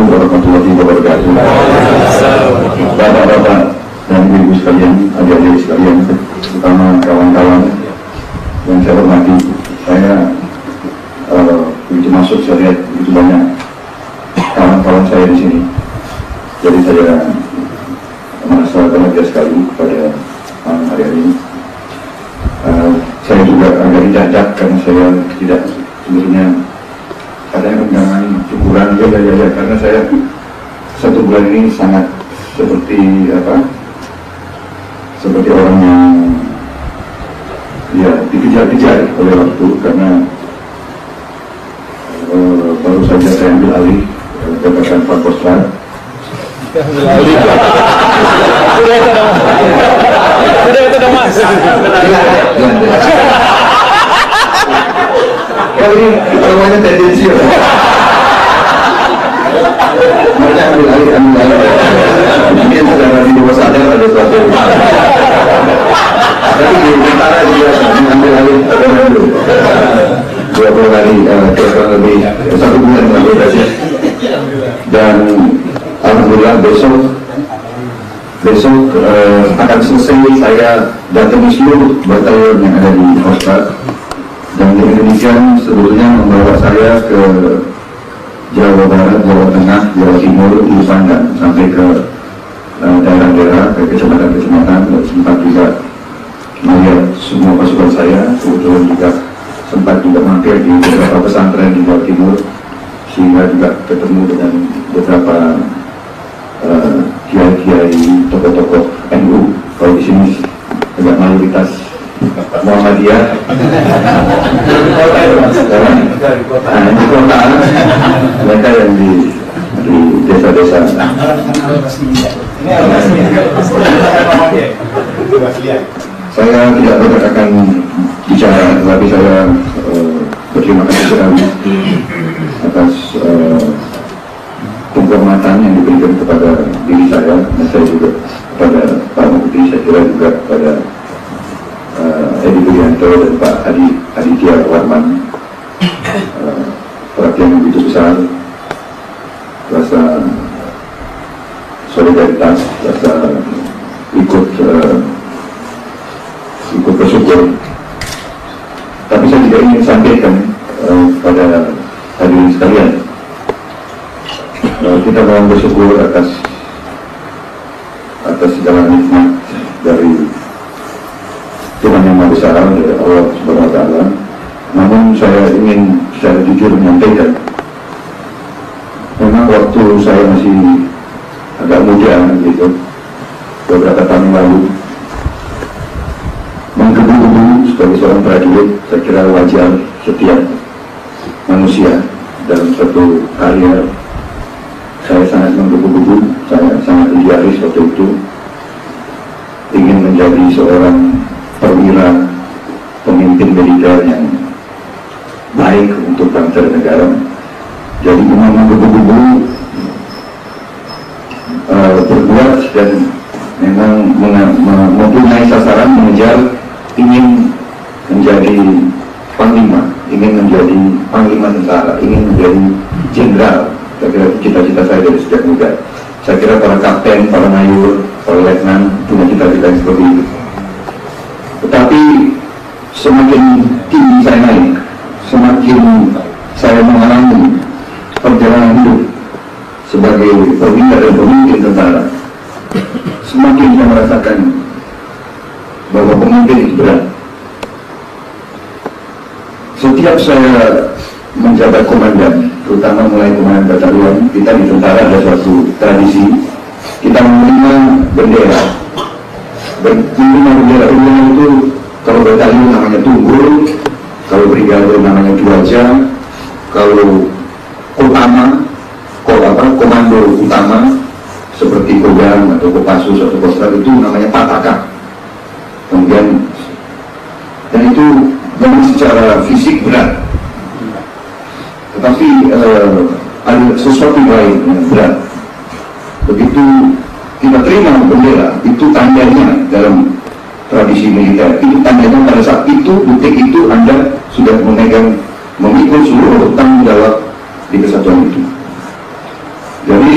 warahmatullahi wabarakatuh. Bapak-bapak dan ibu sekalian, adik-adik sekalian, terutama kawan-kawan yang saya hormati, saya begitu masuk saya lihat begitu banyak kawan-kawan saya di sini. Jadi saya merasa bahagia sekali pada hari ini. Saya juga agak dicacak karena saya tidak sebenarnya katanya menjalani syukuran ya karena saya 1 bulan ini sangat seperti seperti orang yang ya dikejar-kejar oleh waktu karena baru saja saya ambil alih jabatan Pak Kostrat. Sudah itu dong Mas. Kali ini semuanya tendensius. Mereka ambil alih. Mungkin secara di bawah sadar ada sesuatu. Tapi di antara dia ambil alih 20 hari kurang lebih 1 bulan lebih saja. Dan alhamdulillah besok akan selesai saya datangi seluruh batalion yang ada di Kostrad, dan dengan demikian sebetulnya membawa saya ke Jawa Barat, Jawa Tengah, Jawa Timur, Nusa dan sampai ke daerah-daerah, ke kecamatan-kecamatan, dan sempat juga melihat semua pasukan saya. Kebetulan juga sempat juga mampir di beberapa pesantren di Jawa Timur, sehingga juga ketemu dengan beberapa kiai-kiai, tokoh-tokoh NU. Kalau di sini agak mayoritas Muhammadiyah. Di kota, mereka yang di desa-desa. Saya tidak banyak akan bicara, tapi saya berterima kasih sekali atas penghormatan yang diberikan kepada diri saya, dan saya juga kepada Pak Mukti, saya kira juga kepada Edi Budianto dan Pak Aditya Warman. Perhatian yang begitu besar, rasa solidaritas, rasa ikut bersyukur. Tapi saya tidak ingin sampaikan pada hadirin sekalian, kita mohon bersyukur atas segala nikmat dari Tuhan Yang Maha Besar, dari Allah Subhanahu Wa Taala. Namun saya ingin secara jujur menyampaikan, memang waktu saya masih agak muda gitu, beberapa tahun lalu, menggebu-gebu sebagai seorang prajurit, saya kira wajar setiap manusia dalam suatu karya. Saya sangat menggebu-gebu, saya sangat idealis waktu itu, ingin menjadi seorang perwira, pemimpin militer yang baik untuk bangsa dan negara. Jadi memang menggebu-gebu berbuat dan memang mempunyai sasaran, mengejar, ingin menjadi panglima, ingin menjadi panglima tentara, ingin menjadi jenderal. Saya kira cita-cita saya dari sejak muda. Saya kira para kapten, para mayor, para letnan punya cita-cita yang seperti itu. Tetapi semakin tinggi saya naik, semakin saya mengalami perjalanan hidup sebagai perwira dan pemimpin tentara, semakin saya merasakan bahwa pemimpin itu berat. Setiap saya menjabat komandan, terutama mulai komandan batalion, kita di tentara ada suatu tradisi, kita menerima bendera. Menerima bendera itu, kalau batalion namanya tunggul, kalau brigade namanya juaja, kalau utama, komando utama seperti Kodam atau Kopassus atau Kostrat itu namanya pataka. Kemudian, dan itu memang secara fisik berat, tetapi ada sesuatu lain yang berat. Begitu kita terima bendera, itu tandanya dalam tradisi militer, itu tandanya pada saat itu, detik itu Anda sudah memikul seluruh tanggung jawab di kesatuan itu. Jadi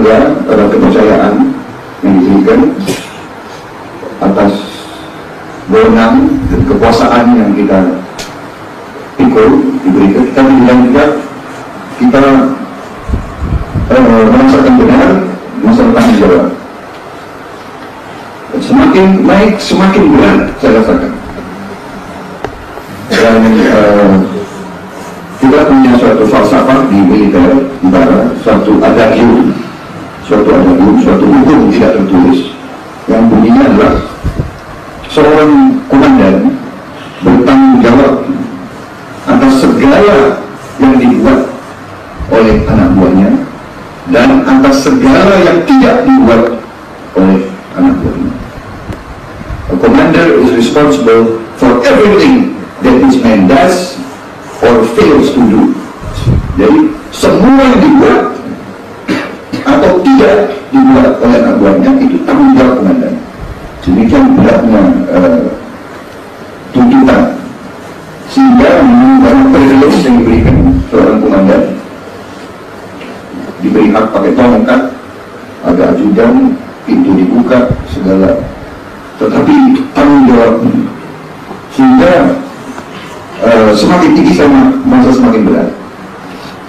bangga pada kepercayaan yang diberikan atas wewenang dan kekuasaan yang kita diberikan. Kita bilang juga kita merasakan benar masa tanggung jawab. Semakin naik, semakin berat saya rasakan. Dan kita punya suatu falsafah di militer, suatu adagium, suatu hukum tidak tertulis yang bunyinya adalah seorang komandan bertanggung jawab atas segala yang dibuat oleh anak buahnya dan atas segala yang tidak dibuat oleh anak buahnya. A commander is responsible for everything that his man does or fails to do. Jadi semua yang dibuat atau tidak dibuat oleh anak buahnya itu tanggung jawab komandan. Demikian beratnya tuntutan, sehingga banyak privilege yang diberikan seorang komandan, diberi hak pakai tongkat, ada ajudan, pintu dibuka, segala. Tetapi tanggung jawab, sehingga semakin tinggi sama masa semakin berat.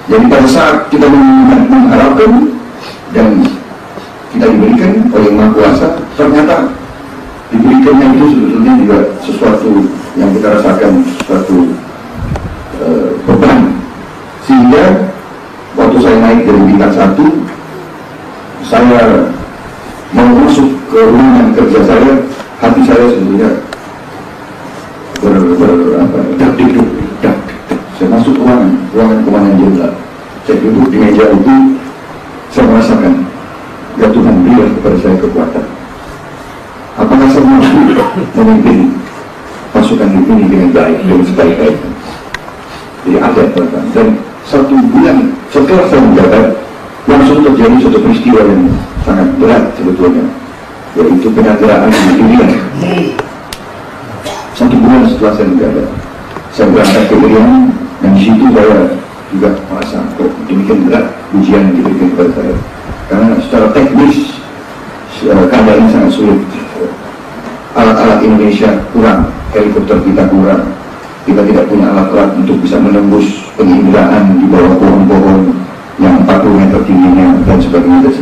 Jadi pada saat kita mengharapkan dan kita diberikan oleh Yang Maha Kuasa, ternyata diberikannya itu sebetulnya juga sesuatu yang kita rasakan, suatu beban. Sehingga waktu saya naik dari bintang 1, saya mau masuk ke ruangan kerja saya, hati saya sebetulnya dak-dik-duk. Saya masuk ruangan komandan jenderal. Saya duduk di meja itu, saya merasakan ya Tuhan berilah kepada saya kekuatan. Apakah saya mampu memimpin pasukan ini dengan baik, dengan sebaik-baiknya? Jadi ada Tuhan. Dan 1 bulan setelah saya menjabat, langsung terjadi suatu peristiwa yang sangat berat sebetulnya, yaitu penyanderaan di Irian. 1 bulan setelah saya menjabat, saya berangkat ke Irian, dan di situ saya juga merasa kok demikian berat ujian yang diberikan kepada saya, karena secara teknis keadaannya sangat sulit. Alat-alat Indonesia kurang, helikopter kita kurang, kita tidak punya alat-alat untuk bisa menembus penginderaan di bawah pohon-pohon yang 40 meter tingginya dan sebagainya.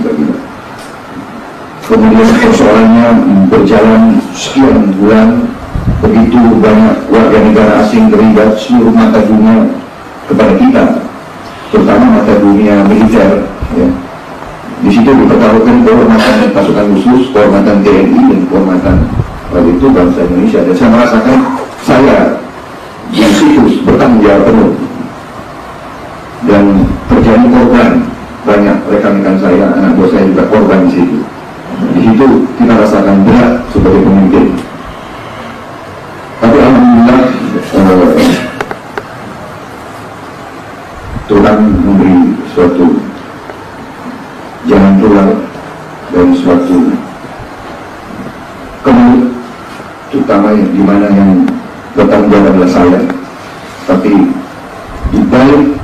Kemudian persoalannya berjalan sekian bulan, begitu banyak warga negara asing terlibat, seluruh mata dunia kepada kita, terutama mata dunia militer. Ya. Di situ dipertaruhkan kehormatan pasukan khusus, kehormatan TNI dan kehormatan waktu itu bangsa Indonesia. Dan saya merasakan saya di situ bertanggung jawab penuh, dan terjadi korban. Banyak rekan-rekan saya, anak buah saya juga korban di situ. Di situ kita rasakan berat sebagai pemimpin. Tapi alhamdulillah Tuhan memberi suatu jalan keluar dan suatu kemudian, terutama di mana yang bertanggung jawab adalah saya. Tapi di balik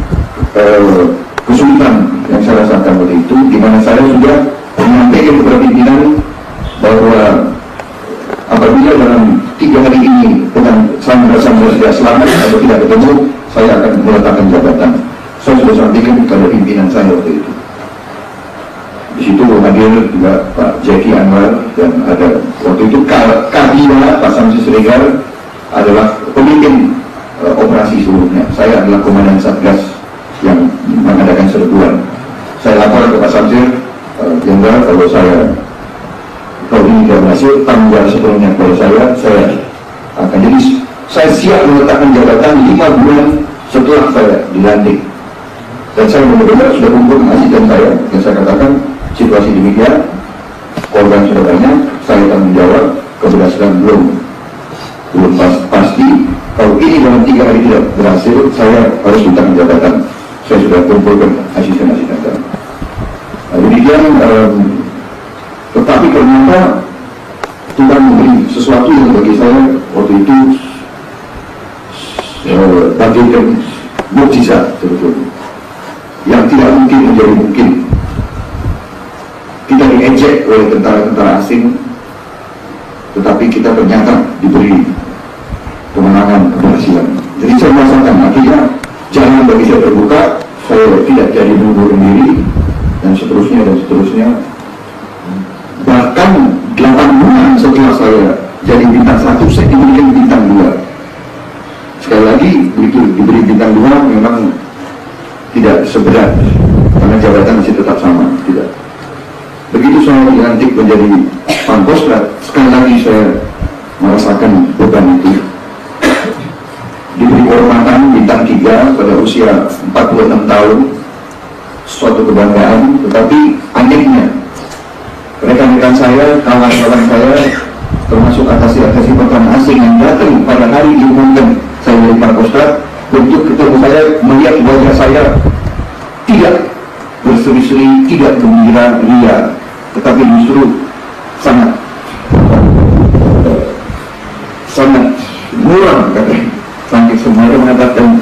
kesulitan yang saya rasakan waktu itu, di mana saya sudah menyampaikan kepada pimpinan bahwa apabila dalam 3 hari ini dengan saya tidak selamat atau tidak ketemu, saya akan meletakkan jabatan. Saya sudah sampaikan kepada pimpinan saya waktu itu. Di situ hadir juga Pak Jeki Anwar, dan ada waktu itu Kabila Pak Samsi Siregar adalah pemimpin operasi seluruhnya. Saya adalah komandan Satgas yang mengadakan serbuan. Saya lapor ke Pak Samsir, Jenderal, kalau ini tidak berhasil, tanggung jawab sepenuhnya kepada saya akan jadi. Saya siap meletakkan jabatan 5 bulan setelah saya dilantik. Dan saya benar-benar sudah kumpul dengan asisten saya, dan saya katakan situasi demikian, korban sudah banyak, saya tanggung jawab, keberhasilan belum pasti. Kalau ini dalam 3 hari tidak berhasil, saya harus letakkan jabatan. Saya sudah kumpulkan asisten-asisten saya. Nah, demikian, tetapi ternyata Tuhan memberi sesuatu yang bagi saya waktu itu bagaikan mukjizat sebetulnya, yang tidak mungkin menjadi mungkin. diejek oleh tentara-tentara asing, tetapi kita ternyata diberi kemenangan, keberhasilan. Jadi saya merasakan akhirnya jalan bagi saya terbuka, saya tidak jadi mundur diri, dan seterusnya dan seterusnya. Bahkan 8 bulan setelah saya jadi bintang 1, saya diberikan bintang 2. Sekali lagi, begitu diberi bintang 2 memang tidak seberat, karena jabatan masih tetap sama, tidak. Begitu saya dilantik menjadi Pangkostrat, sekali lagi saya merasakan beban itu. Diberi kehormatan bintang 3 pada usia 46 tahun, suatu kebanggaan. Tetapi anehnya, rekan-rekan saya, kawan-kawan saya, termasuk atasi-atasi pertama asing yang datang pada hari diumumkan saya dari Pangkostrat, bentuk ketemu saya, melihat wajah saya tidak berseri-seri, tidak gembira, ria, tetapi justru sangat muram, katanya. Sampai semuanya mengatakan,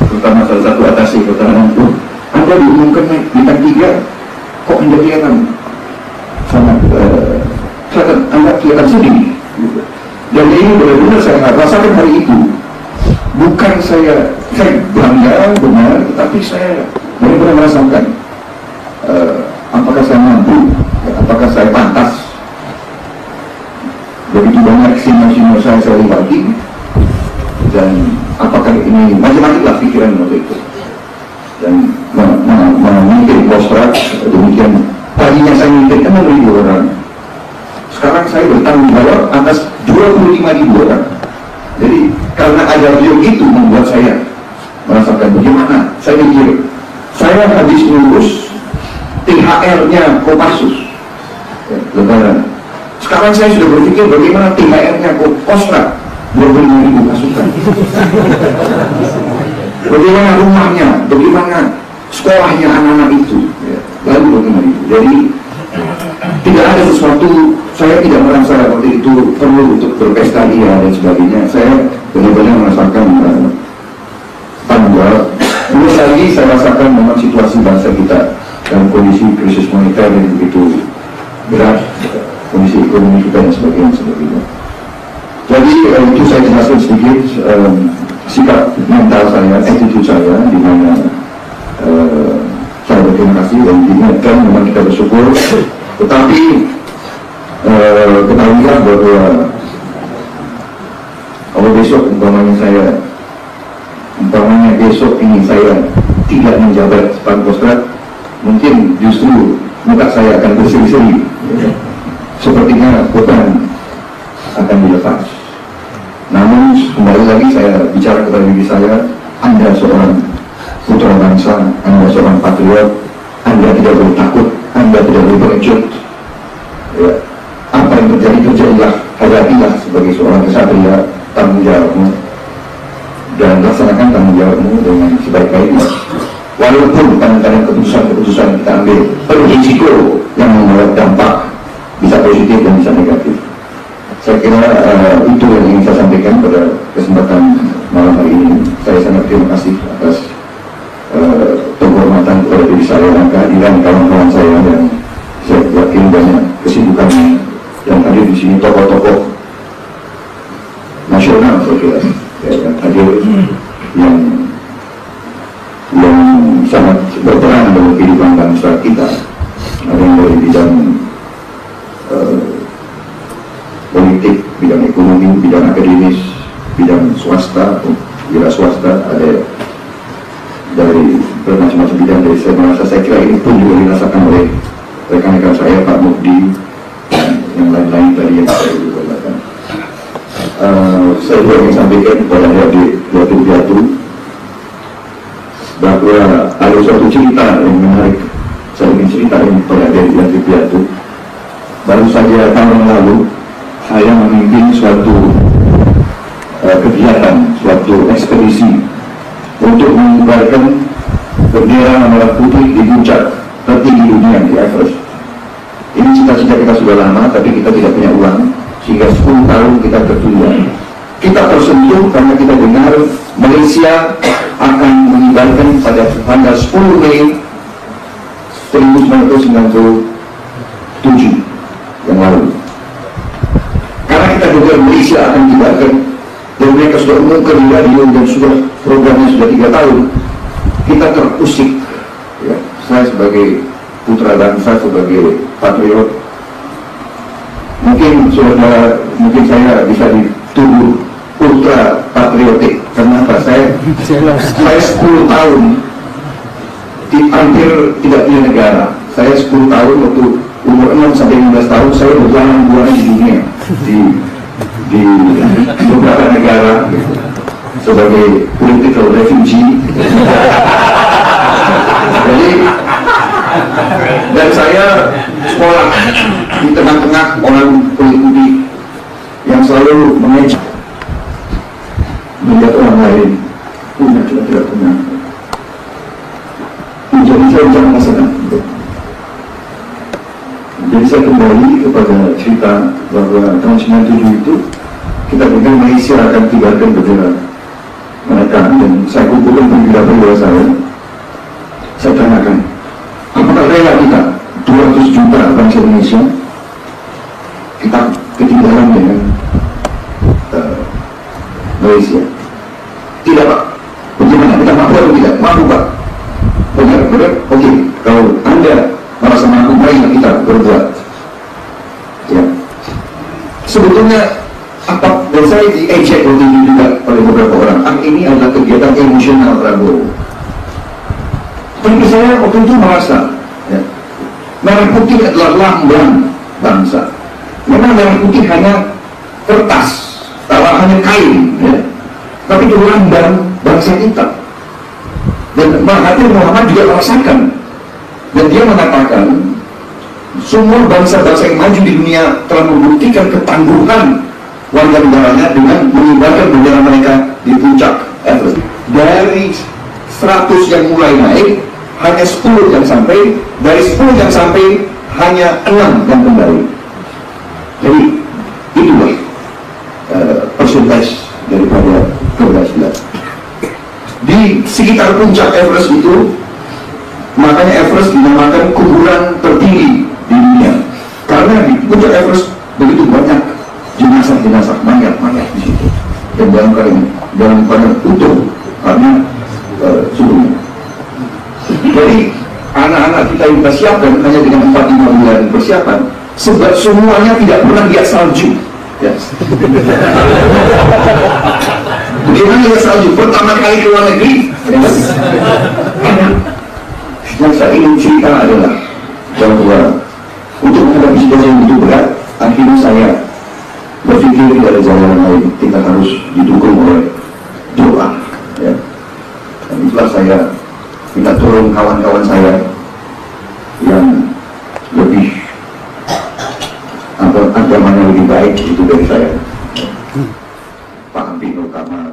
terutama salah satu atasi pertahanan itu, Anda diumumkan bintang 3, kok Anda kelihatan sangat Anda kelihatan sedih. Dan ini benar-benar saya rasakan hari itu. Bukan saya bangga benar, tetapi saya benar-benar merasakan apakah saya mampu, apakah saya pantas. Begitu banyak sinyal-sinyal saya lewati, dan apakah ini macam-macam lah pikiran waktu itu. Dan memimpin Pangkostrat demikian, tadinya saya memimpin 6.000 orang, sekarang saya bertanggung jawab atas 25.000 orang. Jadi karena ada beliau itu membuat saya merasakan bagaimana. Saya pikir saya habis ngurus THR-nya Kopassus, Lebaran. Sekarang saya sudah berpikir bagaimana THR-nya Pangkostrat 25.000 pasukan. Bagaimana rumahnya, bagaimana sekolahnya anak-anak itu, lalu bagaimana itu. Jadi tidak ada sesuatu, saya tidak merasa waktu itu perlu untuk berpesta ria dan sebagainya. Saya benar-benar merasakan tanggung jawab. Belum lagi saya rasakan memang situasi bangsa kita dalam kondisi krisis moneter yang begitu berat, kondisi ekonomi kita dan sebagainya. Jadi itu saya jelaskan sedikit sikap mental saya, attitude saya, di mana saya berterima kasih dan diingatkan memang kita bersyukur. Tetapi ketahuilah bahwa kalau besok umpamanya besok ini saya tidak menjabat Pangkostrat, mungkin justru muka saya akan berseri-seri. Sepertinya beban akan dilepas. Namun kembali lagi saya bicara kepada diri saya, Anda seorang putra bangsa, Anda seorang patriot, Anda tidak boleh takut, Anda tidak boleh berecut. Ya. Apa yang terjadi, terjadilah, hadapilah sebagai seorang kesatria, tanggung jawabmu, dan laksanakan tanggung jawabmu dengan sebaik-baiknya. Walaupun kadang-kadang keputusan kita ambil berisiko yang membawa dampak bisa positif dan bisa negatif. Saya kira itu yang ingin saya sampaikan pada kesempatan malam hari ini. Saya sangat terima kasih atas penghormatan kepada diri saya dan kehadiran kawan-kawan saya, yang saya yakin banyak kesibukan yang hadir di sini, tokoh-tokoh nasional saya kira yang hadir, yang sangat berperan dalam kehidupan bangsa kita. Ada yang dari bidang politik, bidang ekonomi, bidang akademis, bidang swasta, wira swasta, ada dari bermacam-macam bidang. Dari saya kira ini pun juga dirasakan oleh rekan-rekan saya, Pak Mukdi dan yang lain-lain tadi yang saya katakan. Saya juga ingin sampaikan kepada adik piatu bahwa ada suatu cerita yang menarik. Saya ingin cerita ini kepada adik piatu. Baru saja tahun lalu saya memimpin suatu kegiatan, suatu ekspedisi untuk mengibarkan bendera merah putih di puncak tertinggi dunia di Everest. Ini cita-cita kita sudah lama, tapi kita tidak punya uang, sehingga 10 tahun kita tertunda. Kita tersentuh karena kita dengar Malaysia akan mengibarkan pada tanggal 10 Mei 1997 yang lalu. Karena kita juga Malaysia akan dibuatkan dan mereka sudah umumkan di radio dan sudah programnya sudah 3 tahun, kita terusik. Ya, saya sebagai putra bangsa, sebagai patriot, mungkin saya bisa dituduh ultra patriotik. Kenapa? Saya 10 tahun hampir tidak punya negara. Saya 10 tahun waktu umur 6 sampai 15 tahun saya berjalan-jalan di dunia di beberapa negara sebagai political refugee. Jadi, dan saya sekolah di tengah-tengah orang politik yang selalu mengejek, melihat orang lain punya tidak punya. Jadi saya jangan masalah. Jadi saya kembali kepada cerita bahwa tahun 97 itu kita pikir Malaysia akan kibarkan bendera mereka, dan saya kumpulkan perwira-perwira saya tanyakan, apakah rela kita 200 juta bangsa Indonesia kita ketinggalan dengan Malaysia? Tidak, Pak. Bagaimana? Kita mampu atau tidak? Mampu, Pak. Benar? Oke. Kalau Anda merasa mampu, mari kita berbuat. Ya. Sebetulnya apa? Dan saya diejek waktu itu juga oleh beberapa orang. Ini adalah kegiatan emosional Prabowo. Tapi saya waktu itu merasa, ya, merah putih adalah lambang bangsa. Memang merah putih hanya kertas, hanya kain, ya. Tapi itu lambang bangsa kita. Dan Mahathir Muhammad juga merasakan, dan dia mengatakan semua bangsa-bangsa yang maju di dunia telah membuktikan ketangguhan warga negaranya dengan mengibarkan bendera mereka di puncak Everest. Dari 100 yang mulai naik, hanya 10 yang sampai. Dari 10 yang sampai, hanya 6 yang kembali. Jadi itulah persentase daripada keberhasilan. Di sekitar puncak Everest itu, makanya Everest dinamakan kuburan tertinggi di dunia, karena di puncak Everest begitu banyak jenazah-jenazah mayat-mayat di situ, dan dalam keadaan utuh karena suhunya. Jadi anak-anak kita yang kita siapkan hanya dengan 4-5 bulan persiapan, sebab semuanya tidak pernah lihat salju. Yes. Bagaimana lihat salju? Pertama kali ke luar negeri. Yang saya ingin cerita adalah bahwa untuk menghadapi situasi yang begitu berat, akhirnya saya berpikir tidak ada jalan lain, kita harus didukung oleh doa. Ya. Dan itulah saya minta tolong kawan-kawan saya yang lebih agamanya lebih baik itu dari saya. Pak Ampino Tama.